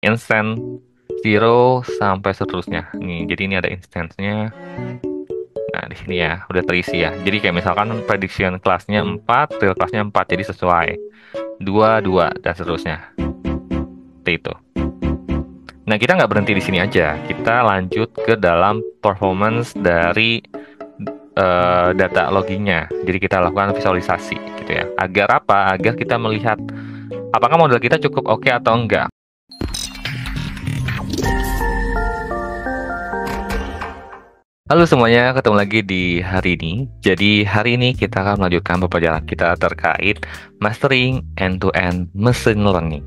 instant, zero, sampai seterusnya. Nih, jadi ini ada instance-nya. Nah, di sini ya, udah terisi ya. Jadi kayak misalkan prediction kelasnya 4, real kelasnya 4, jadi sesuai. 2 2 dan seterusnya. Seperti itu. Nah, kita nggak berhenti di sini aja. Kita lanjut ke dalam performance dari data loggingnya. Jadi kita lakukan visualisasi gitu ya. Agar apa? Agar kita melihat apakah model kita cukup oke atau enggak. Halo semuanya, ketemu lagi di hari ini. Jadi hari ini kita akan melanjutkan pembelajaran kita terkait mastering end-to-end machine learning.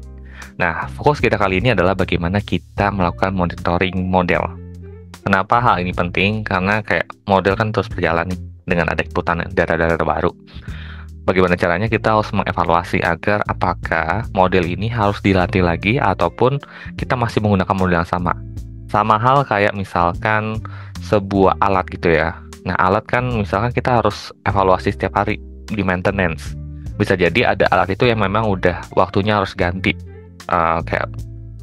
Nah, fokus kita kali ini adalah bagaimana kita melakukan monitoring model. Kenapa hal ini penting? Karena kayak model kan terus berjalan nih dengan ada inputan data-data baru. Bagaimana caranya kita harus mengevaluasi agar apakah model ini harus dilatih lagi ataupun kita masih menggunakan model yang sama. Sama hal kayak misalkan sebuah alat gitu ya. Nah, alat kan misalkan kita harus evaluasi setiap hari di maintenance. Bisa jadi ada alat itu yang memang udah waktunya harus ganti. Kayak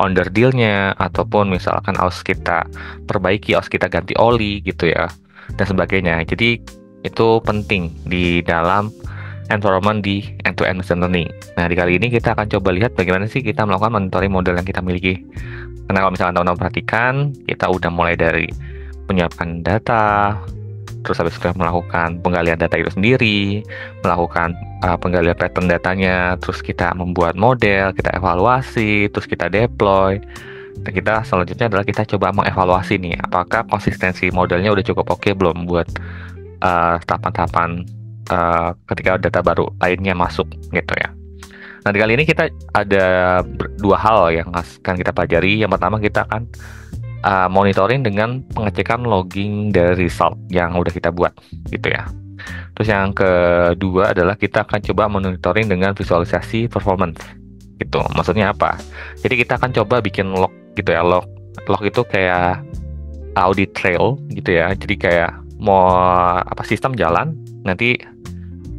onderdilnya ataupun misalkan harus kita perbaiki, harus kita ganti oli gitu ya, dan sebagainya. Jadi itu penting di dalam environment di end-to-end machine learning. Nah, di kali ini kita akan coba lihat bagaimana sih kita melakukan monitoring model yang kita miliki. Karena kalau misalkan teman-teman perhatikan, kita udah mulai dari penyiapan data, terus habis itu melakukan penggalian data itu sendiri, melakukan penggalian pattern datanya, terus kita membuat model, kita evaluasi, terus kita deploy. Dan kita selanjutnya adalah kita coba mengevaluasi nih, apakah konsistensi modelnya udah cukup oke belum buat tahapan-tahapan ketika data baru lainnya masuk gitu ya. Nah, di kali ini kita ada dua hal yang akan kita pelajari. Yang pertama kita akan monitoring dengan pengecekan logging dari result yang udah kita buat gitu ya. Terus yang kedua adalah kita akan coba monitoring dengan visualisasi performance gitu. Maksudnya apa? Jadi kita akan coba bikin log gitu ya. Log itu kayak audit trail gitu ya. Jadi kayak mau sistem jalan, nanti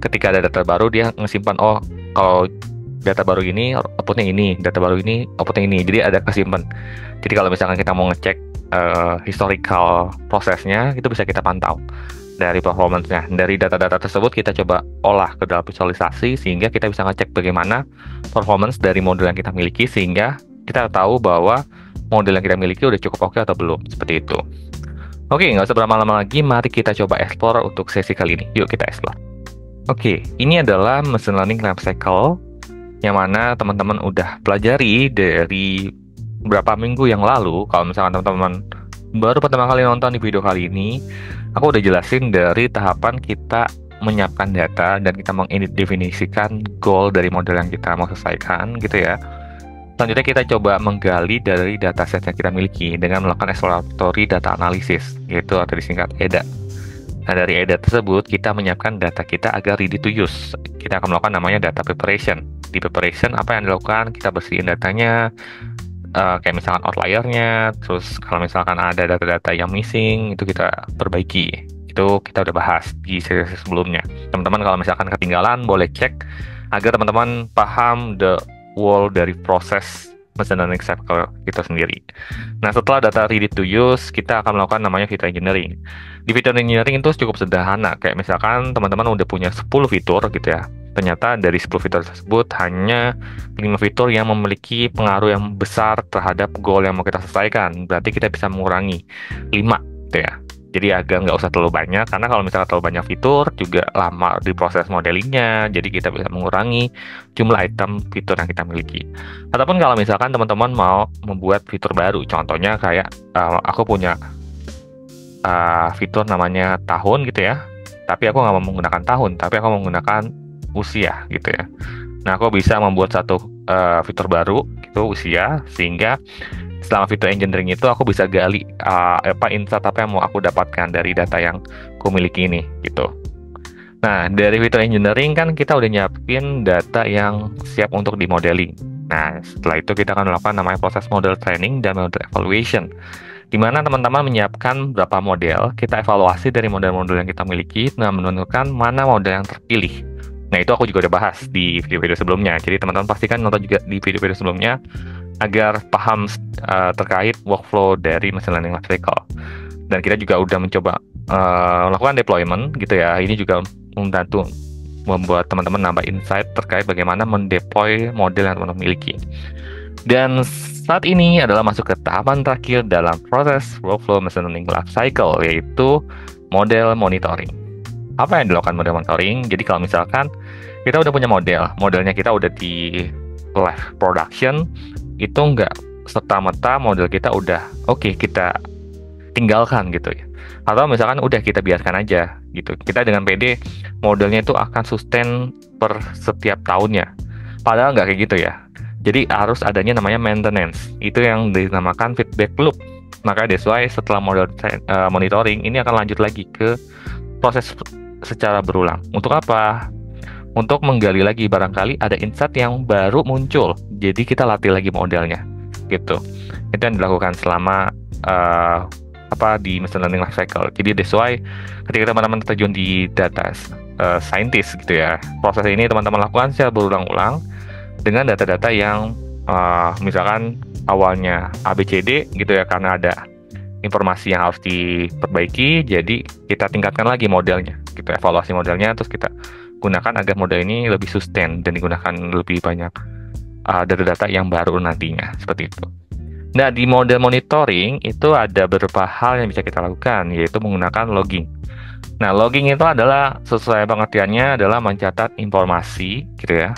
ketika ada data baru dia ngesimpan, oh kalau data baru ini outputnya ini, data baru ini outputnya ini, jadi ada kesimpan. Jadi kalau misalkan kita mau ngecek historical prosesnya, itu bisa kita pantau dari performance-nya. Dari data-data tersebut kita coba olah ke dalam visualisasi sehingga kita bisa ngecek bagaimana performance dari model yang kita miliki, sehingga kita tahu bahwa model yang kita miliki udah cukup oke atau belum, seperti itu. Oke, nggak usah berlama-lama lagi, mari kita coba explore untuk sesi kali ini. Yuk kita explore. Oke, ini adalah machine learning life cycle yang mana teman-teman udah pelajari dari beberapa minggu yang lalu. Kalau misalkan teman-teman baru pertama kali nonton di video kali ini, aku udah jelasin dari tahapan kita menyiapkan data dan kita mendefinisikan goal dari model yang kita mau selesaikan gitu ya. Selanjutnya kita coba menggali dari dataset yang kita miliki dengan melakukan exploratory data analysis, yaitu atau disingkat EDA. Nah, dari EDA tersebut kita menyiapkan data kita agar ready to use. Kita akan melakukan namanya data preparation. Di preparation apa yang dilakukan? Kita bersihin datanya, kayak misalkan outlier-nya, terus kalau misalkan ada data-data yang missing, itu kita perbaiki. Itu kita udah bahas di sesi sebelumnya. Teman-teman kalau misalkan ketinggalan, boleh cek agar teman-teman paham the whole dari proses machine learning cycle itu sendiri. Nah, setelah data ready to use, kita akan melakukan namanya feature engineering. Di feature engineering itu cukup sederhana, kayak misalkan teman-teman udah punya 10 fitur gitu ya. Ternyata dari 10 fitur tersebut hanya 5 fitur yang memiliki pengaruh yang besar terhadap goal yang mau kita selesaikan. Berarti kita bisa mengurangi 5 gitu ya. Jadi agak nggak usah terlalu banyak, karena kalau misalnya terlalu banyak fitur juga lama di proses modelingnya, jadi kita bisa mengurangi jumlah item fitur yang kita miliki. Ataupun kalau misalkan teman-teman mau membuat fitur baru, contohnya kayak aku punya fitur namanya tahun gitu ya, tapi aku nggak mau menggunakan tahun, tapi aku mau menggunakan usia gitu ya. Nah, aku bisa membuat satu fitur baru gitu, usia, sehingga selama fitur engineering itu aku bisa gali insight apa yang mau aku dapatkan dari data yang aku miliki ini gitu. Nah, dari fitur engineering kan kita udah nyiapin data yang siap untuk dimodeling. Nah, setelah itu kita akan melakukan namanya proses model training dan model evaluation, di mana teman-teman menyiapkan beberapa model, kita evaluasi dari model-model yang kita miliki, dan menentukan mana model yang terpilih. Nah, itu aku juga udah bahas di video-video sebelumnya. Jadi teman-teman pastikan nonton juga di video-video sebelumnya agar paham terkait workflow dari machine learning lifecycle. Dan kita juga udah mencoba melakukan deployment gitu ya. Ini juga membantu membuat teman-teman nambah insight terkait bagaimana mendeploy model yang teman-teman miliki. Dan saat ini adalah masuk ke tahapan terakhir dalam proses workflow machine learning lifecycle, yaitu model monitoring. Apa yang dilakukan model monitoring? Jadi kalau misalkan kita udah punya modelnya kita udah di live production, itu nggak serta-merta model kita udah oke, kita tinggalkan gitu ya. Atau misalkan udah kita biarkan aja gitu. Kita dengan PD modelnya itu akan sustain per setiap tahunnya. Padahal nggak kayak gitu ya. Jadi harus adanya namanya maintenance. Itu yang dinamakan feedback loop. Maka that's why setelah model monitoring ini akan lanjut lagi ke proses secara berulang. Untuk apa? Untuk menggali lagi, barangkali ada insight yang baru muncul. Jadi kita latih lagi modelnya gitu. Itu yang dilakukan selama di machine learning lifecycle. Jadi that's why ketika teman-teman terjun di data scientist gitu ya, proses ini teman-teman lakukan secara berulang-ulang dengan data-data yang misalkan awalnya ABCD gitu ya, karena ada informasi yang harus diperbaiki, jadi kita tingkatkan lagi modelnya, kita evaluasi modelnya, terus kita gunakan agar model ini lebih sustain dan digunakan lebih banyak data-data yang baru nantinya, seperti itu. Nah, di model monitoring itu ada beberapa hal yang bisa kita lakukan, yaitu menggunakan logging. Nah, logging itu adalah, sesuai pengertiannya, adalah mencatat informasi, gitu ya,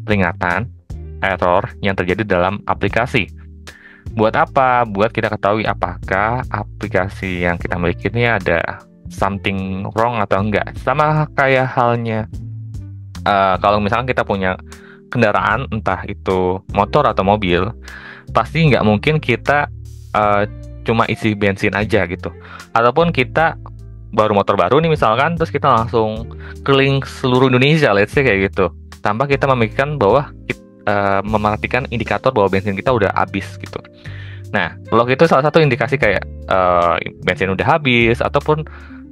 peringatan, error yang terjadi dalam aplikasi. Buat apa? Buat kita ketahui apakah aplikasi yang kita miliki ini ada something wrong atau enggak. Sama kayak halnya, kalau misalkan kita punya kendaraan, entah itu motor atau mobil, pasti nggak mungkin kita cuma isi bensin aja gitu. Ataupun kita baru motor baru nih misalkan, terus kita langsung keliling seluruh Indonesia, let's say kayak gitu, tanpa kita memikirkan bahwa memperhatikan indikator bahwa bensin kita udah habis gitu. Nah, log itu salah satu indikasi kayak bensin udah habis, ataupun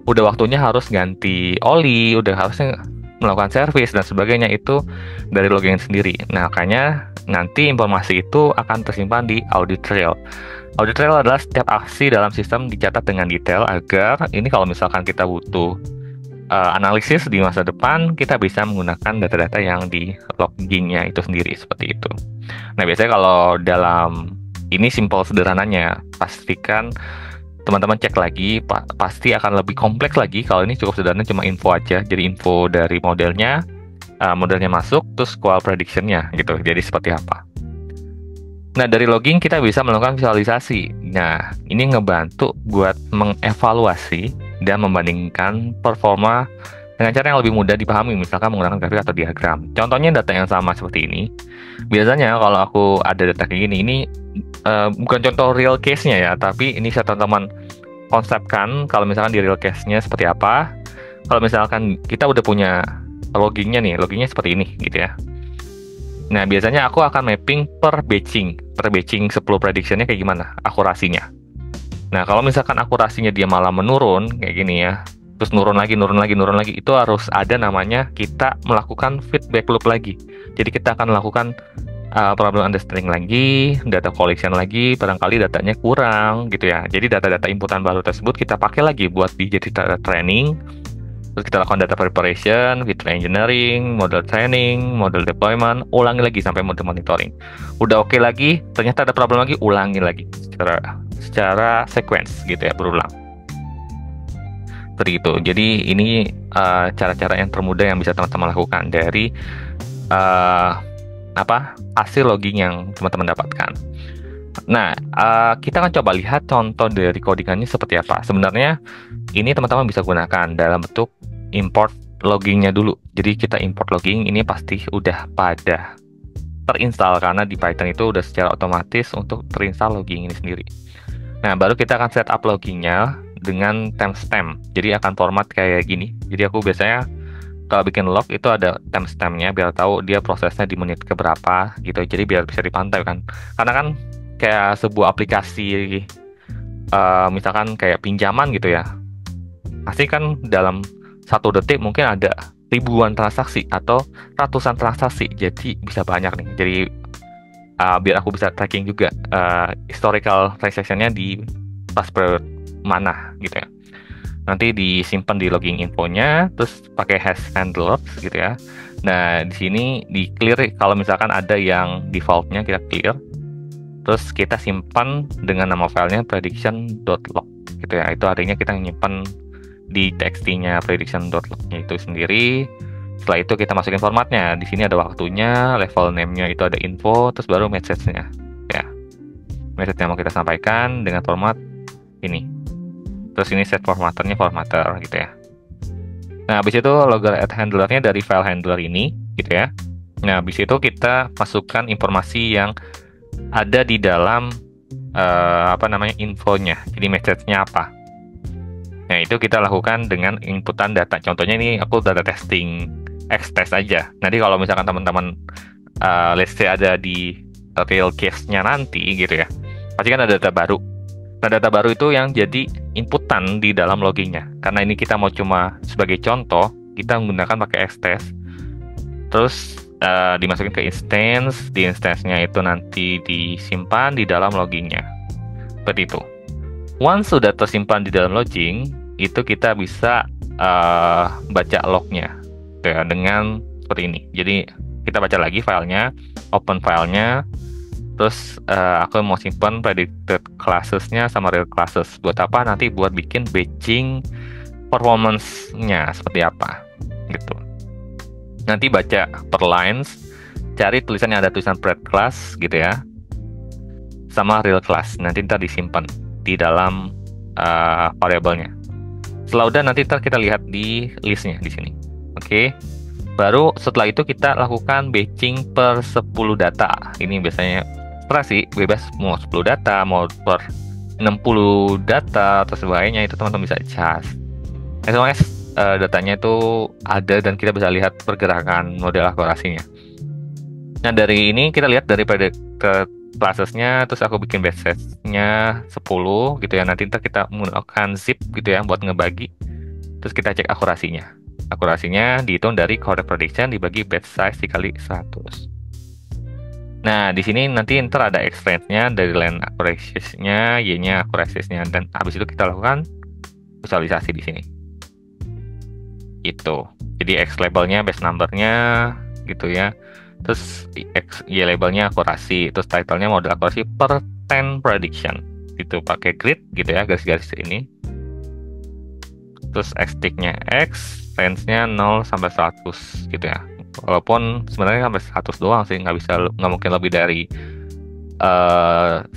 udah waktunya harus ganti oli, udah harusnya melakukan servis dan sebagainya, itu dari logging sendiri. Nah, makanya nanti informasi itu akan tersimpan di audit trail. Audit trail adalah setiap aksi dalam sistem dicatat dengan detail agar ini kalau misalkan kita butuh analisis di masa depan, kita bisa menggunakan data-data yang di loggingnya itu sendiri, seperti itu. Nah, biasanya kalau dalam ini simple sederhananya, pastikan teman-teman cek lagi, pasti akan lebih kompleks lagi. Kalau ini cukup sederhana, cuma info aja. Jadi info dari modelnya, modelnya masuk, terus qual prediction-nya gitu. Jadi seperti apa. Nah, dari logging kita bisa melakukan visualisasi. Nah, ini ngebantu buat mengevaluasi dan membandingkan performa dengan cara yang lebih mudah dipahami, misalkan menggunakan grafik atau diagram. Contohnya data yang sama seperti ini. Biasanya kalau aku ada data kayak gini, ini bukan contoh real case-nya ya, tapi ini saya teman-teman konsepkan kalau misalkan di real case-nya seperti apa. Kalau misalkan kita udah punya loggingnya nih, loggingnya seperti ini gitu ya. Nah, biasanya aku akan mapping per batching 10 prediction-nya kayak gimana akurasinya. Nah, kalau misalkan akurasinya dia malah menurun kayak gini ya, terus nurun lagi, itu harus ada namanya kita melakukan feedback loop lagi. Jadi kita akan melakukan problem understanding lagi, data collection lagi, barangkali datanya kurang gitu ya. Jadi data-data inputan baru tersebut kita pakai lagi buat dijadi data training. Terus kita lakukan data preparation, feature engineering, model training, model deployment, ulangi lagi sampai model monitoring. Udah oke lagi, ternyata ada problem lagi, ulangi lagi secara sequence gitu ya, berulang. Seperti itu. Jadi ini cara-cara yang termudah yang bisa teman-teman lakukan dari hasil logging yang teman-teman dapatkan. Nah, kita akan coba lihat contoh dari codingannya seperti apa. Sebenarnya ini teman-teman bisa gunakan dalam bentuk import loggingnya dulu. Jadi kita import logging, ini pasti udah pada terinstall karena di Python itu udah secara otomatis untuk terinstall logging ini sendiri. Nah, baru kita akan set up loggingnya dengan timestamp. Jadi akan format kayak gini. Jadi aku biasanya kalau bikin log itu ada timestampnya biar tahu dia prosesnya di menit keberapa gitu. Jadi biar bisa dipantau kan. Karena kan kayak sebuah aplikasi misalkan kayak pinjaman gitu ya. Pasti kan dalam 1 detik mungkin ada ribuan transaksi atau ratusan transaksi. Jadi bisa banyak nih. Jadi biar aku bisa tracking juga historical transaction-nya di pas period mana gitu ya. Nanti disimpan di logging infonya, terus pakai hash handlers gitu ya. Nah, di sini di clear kalau misalkan ada yang defaultnya kita clear, terus kita simpan dengan nama filenya prediction.log gitu ya. Itu artinya kita nyimpan di txt-nya prediction.log-nya itu sendiri. Setelah itu kita masukin formatnya. Di sini ada waktunya, level name-nya itu ada info, terus baru message-nya ya. Message yang mau kita sampaikan dengan format ini. Terus ini set formatternya formatter gitu ya. Nah, habis itu logger add handler-nya dari file handler ini gitu ya. Nah, habis itu kita masukkan informasi yang ada di dalam infonya. Jadi message-nya apa. Nah, itu kita lakukan dengan inputan data. Contohnya ini aku data testing X-test aja. Nanti kalau misalkan teman-teman let's say ada di real case-nya nanti gitu ya, pasti kan ada data baru. Nah, data baru itu yang jadi inputan di dalam loggingnya. Karena ini kita mau cuma sebagai contoh, kita menggunakan pakai X-test. Terus dimasukin ke instance, di instance-nya itu nanti disimpan di dalam loggingnya. Seperti itu. Once sudah tersimpan di dalam logging, itu kita bisa baca lognya ya, dengan seperti ini. Jadi kita baca lagi filenya, open filenya, terus aku mau simpan predicted classes-nya sama real classes. Buat apa? Nanti buat bikin batching performance-nya seperti apa gitu. Nanti baca per lines, cari tulisan yang ada tulisan pred class gitu ya, sama real class. Nanti ntar disimpan di dalam variabelnya. Setelah udah nanti kita lihat di listnya di sini. Oke. Baru setelah itu kita lakukan batching per 10 data. Ini biasanya terserah sih, bebas mau 10 data, mau per 60 data atau sebagainya, itu teman-teman bisa adjust. As long as datanya itu ada dan kita bisa lihat pergerakan model akurasinya. Nah, dari ini kita lihat dari predicted classesnya, terus aku bikin batch-nya 10 gitu ya. Nanti kita menggunakan zip gitu ya buat ngebagi. Terus kita cek akurasinya. Akurasinya dihitung dari correct prediction dibagi batch size dikali 100. Nah, di sini nanti ntar ada extend-nya dari line accuracy-nya, y-nya accuracy-nya, dan habis itu kita lakukan visualisasi di sini. Itu. Jadi X labelnya base number-nya gitu ya. Terus Y labelnya akurasi, terus title-nya model akurasi per 10 prediction. Itu pakai grid gitu ya, garis-garis ini. Terus X tick-nya X, range-nya 0 sampai 100 gitu ya. Walaupun sebenarnya sampai 100 doang sih, nggak mungkin lebih dari 100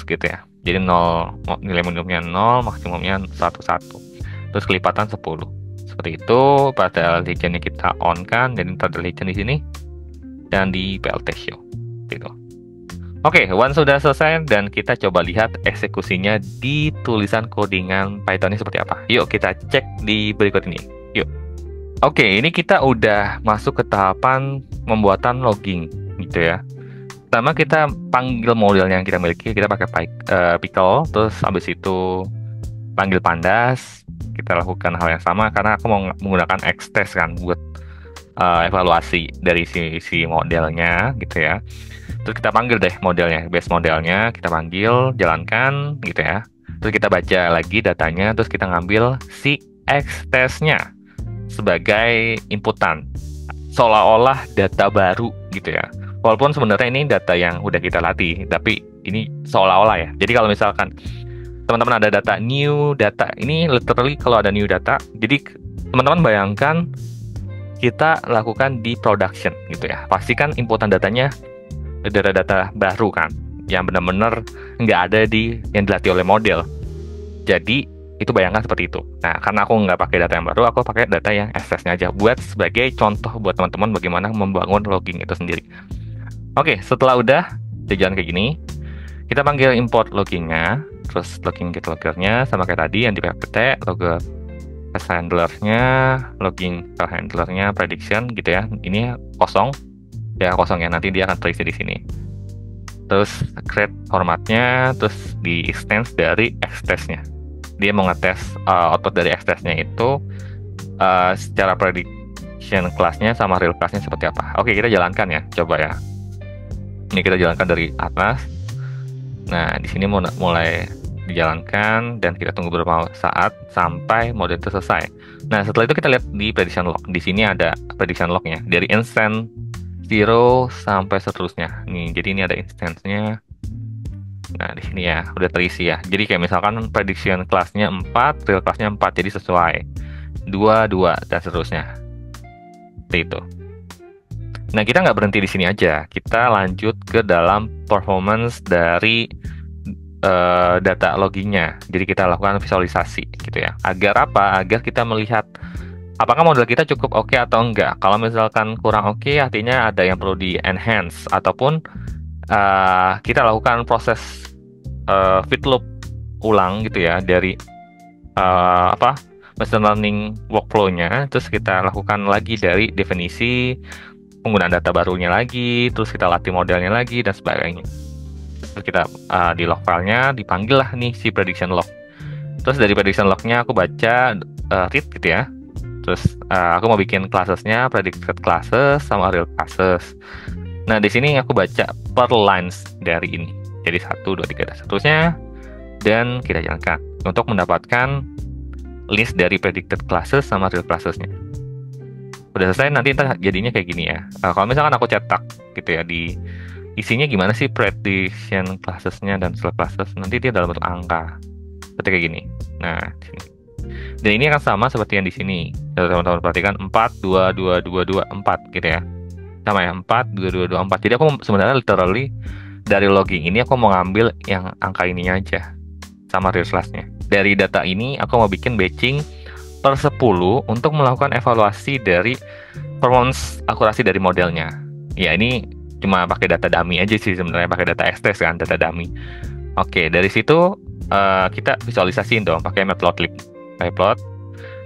gitu ya. Jadi 0, nilai minimumnya 0, maksimumnya 101. Terus kelipatan 10. Seperti itu, pada legend-nya kita on kan, jadi ntar ada legend di sini dan di PLT show gitu. Oke, once sudah selesai dan kita coba lihat eksekusinya di tulisan codingan Python-nya seperti apa. Yuk kita cek di berikut ini. Yuk. Oke, ini kita udah masuk ke tahapan pembuatan logging gitu ya. Pertama kita panggil model yang kita miliki, kita pakai pickle, terus habis itu panggil pandas. Kita lakukan hal yang sama karena aku mau menggunakan X-test kan buat evaluasi dari si modelnya gitu ya. Terus kita panggil deh modelnya, base modelnya kita panggil, jalankan gitu ya. Terus kita baca lagi datanya, terus kita ngambil si X-test-nya sebagai inputan, seolah-olah data baru gitu ya. Walaupun sebenarnya ini data yang udah kita latih, tapi ini seolah-olah ya. Jadi kalau misalkan teman-teman ada data new data, ini literally kalau ada new data, jadi teman-teman bayangkan kita lakukan di production gitu ya. Pastikan inputan datanya data-data baru kan, yang benar-benar nggak ada yang dilatih oleh model. Jadi itu bayangkan seperti itu. Nah, karena aku nggak pakai data yang baru, aku pakai data yang access-nya aja buat sebagai contoh buat teman-teman bagaimana membangun logging itu sendiri. Oke, setelah udah jalan kayak gini, kita panggil import loggingnya, terus logging get loggernya sama kayak tadi yang di PPT, logger handlernya, logging handlernya, prediction gitu ya. Ini kosong ya, nanti dia akan terisi di sini. Terus create formatnya, terus di extend dari X-test-nya. Dia mau ngetes output dari X-test-nya itu secara prediction class-nya sama real class-nya seperti apa. Oke, kita jalankan ya, coba ya. Ini kita jalankan dari atas. Nah, di sini mulai dijalankan dan kita tunggu beberapa saat sampai model itu selesai. Nah, setelah itu kita lihat di prediction log. Di sini ada prediction lognya dari instant 0 sampai seterusnya. Nih, jadi ini ada instance-nya. Nah, di sini ya udah terisi ya. Jadi kayak misalkan prediction kelasnya 4, real kelasnya 4, jadi sesuai. 2, 2 dan seterusnya. Seperti itu. Nah, kita nggak berhenti di sini aja. Kita lanjut ke dalam performance dari data loggingnya. Jadi kita lakukan visualisasi gitu ya. Agar apa? Agar kita melihat apakah model kita cukup oke atau enggak. Kalau misalkan kurang oke, artinya ada yang perlu di enhance ataupun kita lakukan proses fit loop ulang gitu ya dari machine learning workflow-nya. Terus kita lakukan lagi dari definisi, penggunaan data barunya lagi, terus kita latih modelnya lagi dan sebagainya. Terus kita di log filenya dipanggil lah nih si prediction log. Terus dari prediction lognya aku baca read gitu ya. Terus aku mau bikin classesnya predicted classes sama real classes. Nah, di sini aku baca per lines dari ini. Jadi 1, 2, 3 dan seterusnya. Dan kita jalankan untuk mendapatkan list dari predicted classes sama real classesnya. Udah selesai, nanti ntar jadinya kayak gini ya. Kalau misalkan aku cetak gitu ya, di isinya gimana sih prediction classesnya dan real classes, nanti dia dalam bentuk angka seperti kayak gini. Nah, di sini. Dan ini akan sama seperti yang di sini. Teman-teman perhatikan 4, 2, 2, 2, 2, 4 gitu ya. Sama ya, 4, 2, 2, 2, 4. Jadi aku sebenarnya literally dari logging ini aku mau ngambil yang angka ininya aja sama real class-nya. Dari data ini aku mau bikin batching per 10 untuk melakukan evaluasi dari performance akurasi dari modelnya. Ya, ini cuma pakai data dummy aja sih sebenarnya, pakai data XTS kan, data dummy. Oke, dari situ kita visualisasiin dong pakai matplotlib. Plot.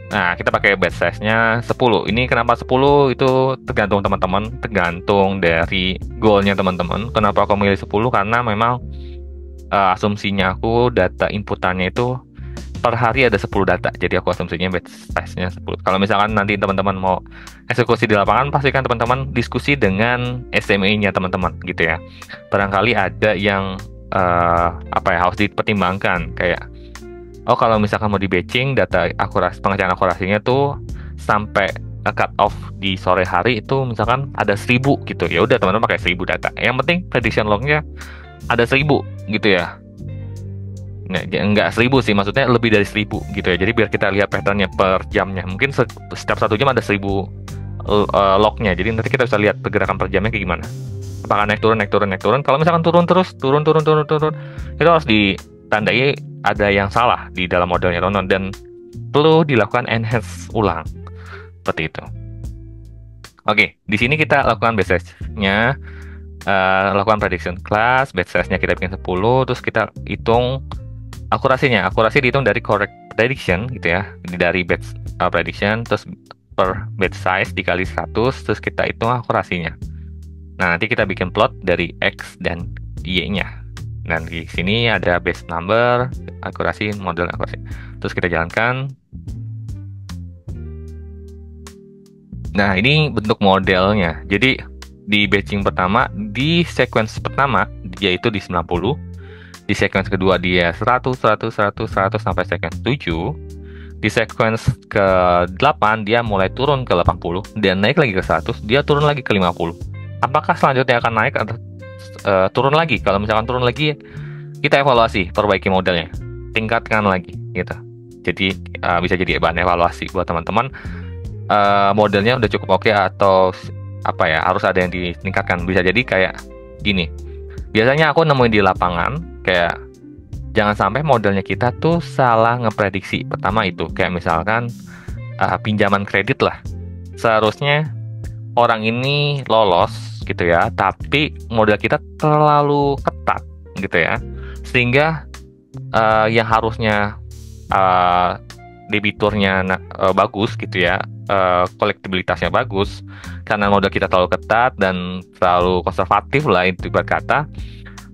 Nah, kita pakai batch size-nya 10. Ini kenapa 10? Itu tergantung teman-teman, tergantung dari goal-nya teman-teman. Kenapa aku milih 10? Karena memang asumsinya aku data inputannya itu per hari ada 10 data. Jadi aku asumsinya batch size-nya 10. Kalau misalkan nanti teman-teman mau eksekusi di lapangan, pastikan teman-teman diskusi dengan SME-nya teman-teman gitu ya. Barangkali ada yang harus dipertimbangkan kayak kalau misalkan mau di batching data akurasi, pengecekan akurasinya tuh sampai cut off di sore hari itu misalkan ada 1000 gitu. Ya udah teman-teman pakai 1000 data. Yang penting prediction lognya ada 1000 gitu ya. Nah, enggak 1000 sih, maksudnya lebih dari 1000 gitu ya. Jadi biar kita lihat patternnya per jamnya. Mungkin setiap 1 jam ada 1000 lognya. Jadi nanti kita bisa lihat pergerakan per jamnya kayak gimana. Apakah naik turun, naik turun, naik turun. Kalau misalkan turun terus, turun, itu harus ditandai ada yang salah di dalam modelnya teman-teman dan perlu dilakukan enhance ulang. Seperti itu. Oke, di sini kita lakukan batch size-nya, lakukan prediction class, batch size-nya kita bikin 10, terus kita hitung akurasinya. Akurasi dihitung dari correct prediction gitu ya, dari batch prediction, terus per batch size dikali 100, terus kita hitung akurasinya. Nah, nanti kita bikin plot dari X dan Y-nya. Dan di sini ada base number, akurasi, model akurasi. Terus kita jalankan. Nah, ini bentuk modelnya. Jadi, di batching pertama, di sequence pertama, yaitu di 90. Di sequence kedua, dia 100, 100, 100, 100, sampai sequence 7. Di sequence ke-8, dia mulai turun ke 80. Dan naik lagi ke 100, dia turun lagi ke 50. Apakah selanjutnya akan naik atau turun lagi? Kalau misalkan turun lagi, kita evaluasi, perbaiki modelnya, tingkatkan lagi gitu. Jadi bisa jadi bahan evaluasi buat teman-teman. Modelnya udah cukup oke atau harus ada yang ditingkatkan. Bisa jadi kayak gini. Biasanya aku nemuin di lapangan kayak jangan sampai modelnya kita tuh salah ngeprediksi. Pertama itu kayak misalkan pinjaman kredit lah. Seharusnya orang ini lolos gitu ya, tapi model kita terlalu ketat gitu ya, sehingga yang harusnya debiturnya bagus gitu ya, kolektibilitasnya bagus, karena model kita terlalu ketat dan terlalu konservatif lah itu berkata,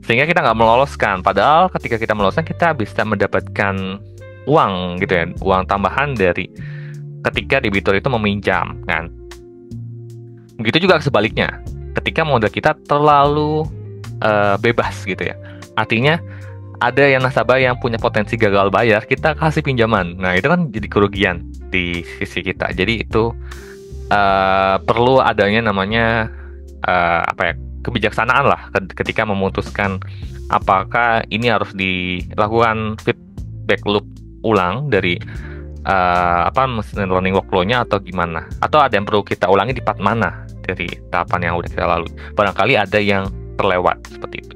sehingga kita nggak meloloskan. Padahal ketika kita meloloskan, kita bisa mendapatkan uang gitu ya, uang tambahan dari ketika debitur itu meminjam kan. Begitu juga sebaliknya, ketika model kita terlalu bebas gitu ya. Artinya ada yang nasabah yang punya potensi gagal bayar, kita kasih pinjaman. Nah, itu kan jadi kerugian di sisi kita. Jadi itu perlu adanya namanya apa ya, kebijaksanaan lah ketika memutuskan apakah ini harus dilakukan feedback loop ulang dari machine learning workflow-nya atau gimana, atau ada yang perlu kita ulangi di part mana dari tahapan yang udah kita lalui. Barangkali ada yang terlewat seperti itu.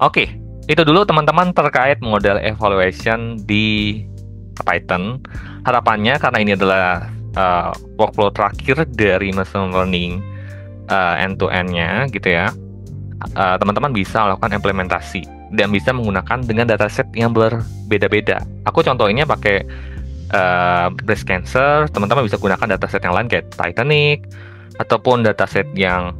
Oke, itu dulu teman-teman terkait model evaluation di Python. Harapannya karena ini adalah workflow terakhir dari machine learning end-to-end-nya gitu ya, teman-teman bisa melakukan implementasi dan bisa menggunakan dengan dataset yang berbeda-beda. Aku contohnya pakai breast cancer, teman-teman bisa gunakan dataset yang lain kayak Titanic, ataupun dataset yang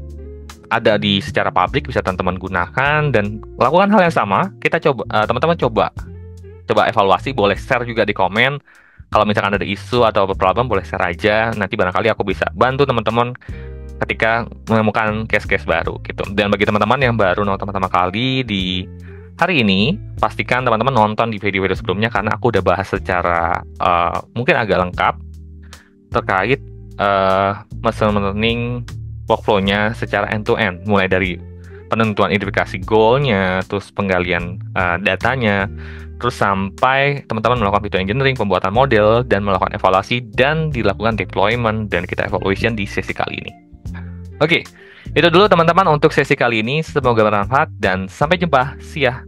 ada di secara publik bisa teman-teman gunakan dan lakukan hal yang sama. Kita coba, teman-teman coba evaluasi, boleh share juga di komen. Kalau misalkan ada isu atau problem boleh share aja, nanti barangkali aku bisa bantu teman-teman ketika menemukan case-case baru gitu. Dan bagi teman-teman yang baru nonton pertama kali di hari ini, pastikan teman-teman nonton di video-video sebelumnya karena aku udah bahas secara mungkin agak lengkap terkait machine learning workflow-nya secara end-to-end, mulai dari penentuan identifikasi goal-nya, terus penggalian datanya, terus sampai teman-teman melakukan video engineering, pembuatan model, dan melakukan evaluasi, dan dilakukan deployment, dan kita evaluation di sesi kali ini. Oke, itu dulu teman-teman untuk sesi kali ini. Semoga bermanfaat dan sampai jumpa. See ya.